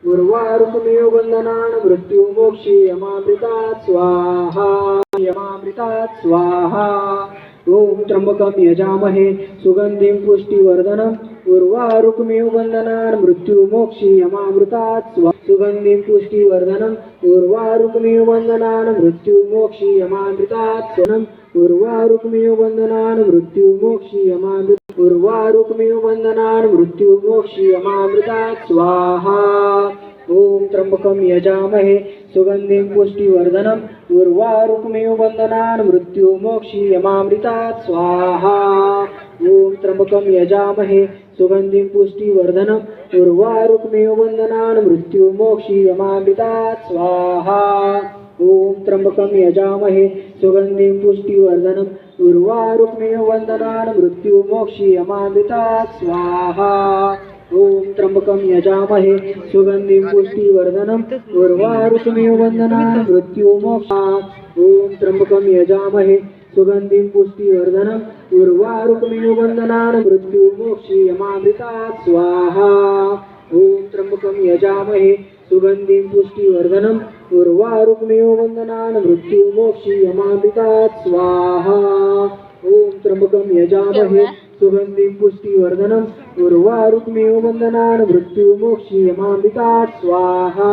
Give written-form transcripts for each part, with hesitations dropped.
उर्वारुकमेव बन्धनान् मृत्युमोक्षी यमामृतात् स्वाहा यमामृतात् स्वाहा। ओम त्र्यंबकं यजामहे सुगंधिं पुष्टिवर्धनम् उर्वारुकमेव बन्धनान् मृत्युमोक्षी यमामृतात् स्वाहा। सुगंधिं पुष्टिवर्धनम् उर्वारुकमेव बन्धनान् मृत्युमोक्षी यमामृतात् स्वाहा। उर्वारुकमेव बन्धनान् मृत्युमोक्षी यमामृतात् उर्वारुकमेव बन्धनान् मृत्युमोक्षी यमामृतात् स्वाहा। ओम त्र्यंबकं यजामहे सुगंधिं पुष्टिवर्धनम् उर्वारुकमेव बन्धनान् मृत्युमोक्षी यमामृतात् स्वाहा। ओम त्र्यंबकं यजामहे सुगंधिं पुष्टिवर्धनम् उर्वारुकमेव बन्धनान् मृत्युमोक्षी यमामृतात् स्वाहा। ओम त्र्यंबकं यजामहे सुगंधिं पुष्टिवर्धनम् उर्वारुकमेव बन्धनान् मृत्युमोक्षी यमामृतात् स्वाहा। ओम त्र्यंबकं यजामहे सुगंधिं पुष्टिवर्धनम् उर्वारुकमेव बन्धनान् मृत्युमोक्षी। ओम त्र्यंबकं यजामहे सुगंधिं पुष्टिवर्धनम् उर्वारुकमेव बन्धनान् मृत्युमोक्षी यमामृतात् स्वाहा। ओम त्र्यंबकं यजामहे सुगंधिं पुष्टिवर्धनम् उर्वारुकमेव बन्धनान् मृत्युमोक्षी यमामृतात् स्वाहा। ओम त्र्यंबकं यजामहे सुगंधिं पुष्टिवर्धनम् उर्वारुकमेव बन्धनान् मृत्युमोक्षी यमामृतात् स्वाहा।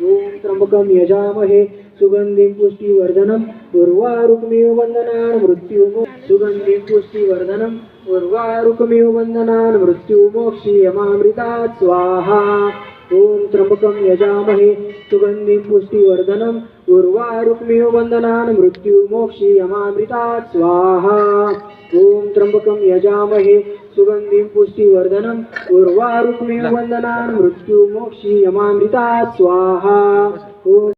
ओम त्र्यंबकं यजामहे सुगंधिं पुष्टिवर्धनम् उर्वारुकमेव बन्धनान् मृत्युमोक्षी सुगंधिं पुष्टिवर्धनम् उर्वारुकमेव बन्धनान् मृत्युमोक्षी यमामृतात् स्वाहा। ओम त्र्यंबकं यजामहे सुगंधिं पुष्टिवर्धनम् उर्वारुकमेव बन्धनान् मृत्युमोक्षी यमामृतात् स्वाहा। ओम त्र्यंबकं यजामहे सुगंधिं पुष्टिवर्धनम् उर्वारुकमेव बन्धनान् मृत्युमोक्षी यमामृतात् स्वाहा। ओम